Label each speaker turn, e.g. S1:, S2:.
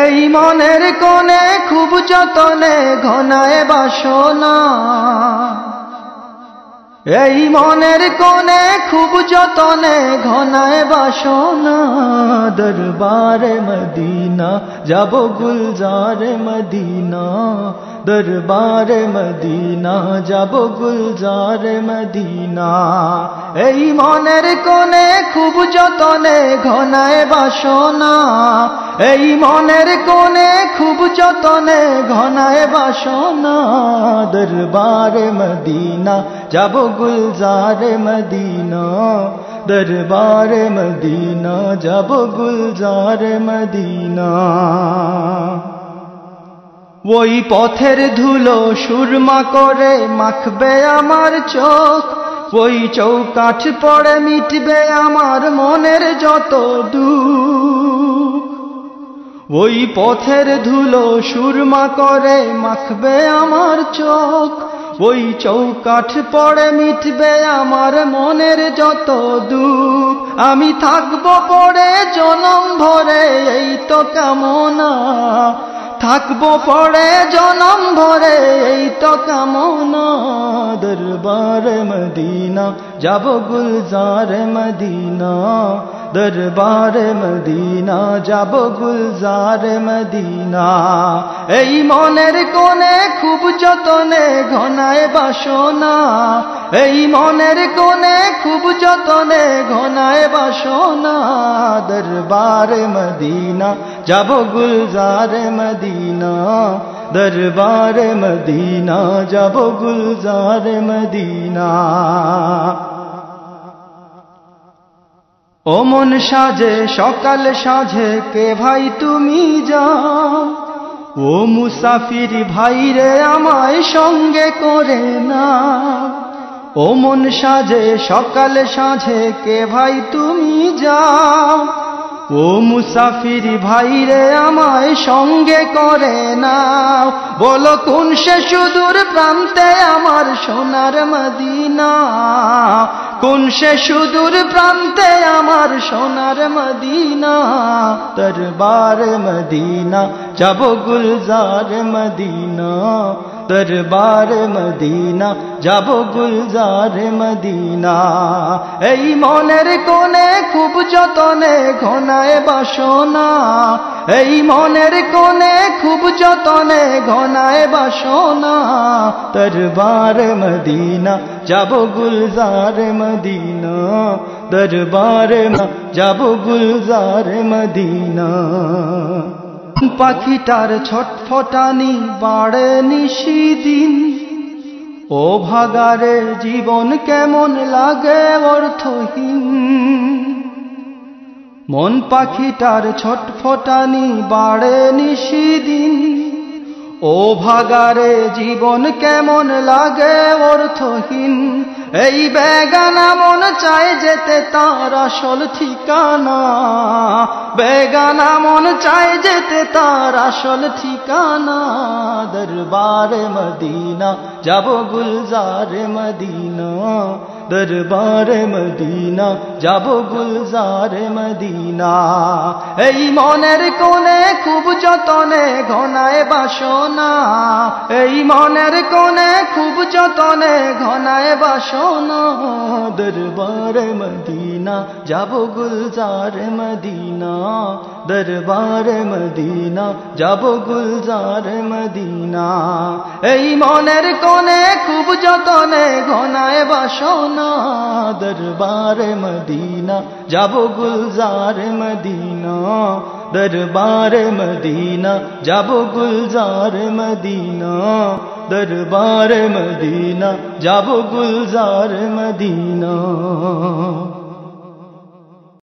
S1: এই মনের কোণে খুব যতনে ঘনায় বাসনা, এই মনের কোণে খুব যতনে ঘনায় বাসনা। দরবারে মদিনা যাব গুলজারে মদিনা, দরবারে মদিনা যাব গুলজারে মদিনা। এই মনের কোণে খুব যতনে ঘনায় বাসনা, এই মনের কোণে খুব যতনে ঘনায় বাসনা। দরবারে মদিনা যাব গুলজারে মদিনা, দরবারে মদিনা যাব গুলজারে মদিনা। ওই পথের ধুলো সুরমা করে মাখবে আমার চোখ, ওই চৌকাঠ পড়ে মিটবে আমার মনের যত দুঃখ। ওই পথের ধুলো সুরমা করে মাখবে আমার চোখ, ওই চৌকাঠ পড়ে মিটবে আমার মনের যত দুঃখ। আমি থাকবো পড়ে জনম ভরে এই তো কামনা, থাকবো পড়ে জনম ভরে এই তো কামনা। দরবারে মদিনা যাব গুলজারে মদিনা, দরবারে মদিনা যাব গুলজারে মদিনা। এই মনের কোণে খুব যতনে ঘনায় বাসনা, এই মনের কোণে খুব যতনে ঘনায় বাসনা। দরবারে মদিনা যাব গুলজারে মদিনা, দরবারে মদিনা যাব গুলজারে মদিনা। ও মন সাজে সকাল সাজে কে ভাই তুমি যাও, ও মুসাফির ভাই রে আমায় সঙ্গে করে না। ও মন সাজে সকাল সাজে কে ভাই তুমি যাও, ও মুসাফির ভাই রে আমায় সঙ্গে করে নাও। বলো কোন সে সুদূর প্রান্তে আমার সোনার মদিনা, কোন সে সুদূর প্রান্তে আমার সোনার মদিনা। দরবারে মদিনা যাব গুলজারে মদিনা, দরবারে মদিনা যাব গুলজারে মদিনা। এই মনের কোণে খুব যতনে ঘনায় বাসনা, এই মনের কোণে খুব যতনে ঘনায় বাসনা। দরবারে মদিনা যাব গুলজারে মদিনা, দরবারে যাব গুলজারে মদিনা। পাখিটার ছটফটানি বাড়ে নিশিদিন, ও ভাগারে জীবন কেমন লাগে অর্থহীন। মন পাখিটার ছটফটানি বাড়ে নিশিদিন, ও ভাগারে জীবন কেমন লাগে অর্থহীন। এই বেগানা মন চায় যেতে তার আসল ঠিকানা, বেগানা মন চায় যেতে তার আসল ঠিকানা। দরবারে মদিনা যাব গুলজারে মদিনা, দরবারে মদিনা যাব গুলজারে মদিনা। এই মনের কোণে খুব যতনে ঘনায় বাসনা, এই মনের কোণে খুব যতনে ঘনায় বাসনা। দরবারে মদিনা যাব গুলজারে মদিনা, দরবারে মদিনা যাব গুলজারে মদিনা। এই মনের কোণে খুব যতনে ঘনায় বাসনা, দরবারে মদিনা যাব গুলজারে মদিনা, দরবারে মদিনা যাব গুলজারে মদিনা, দরবারে মদিনা যাব গুলজারে মদিনা।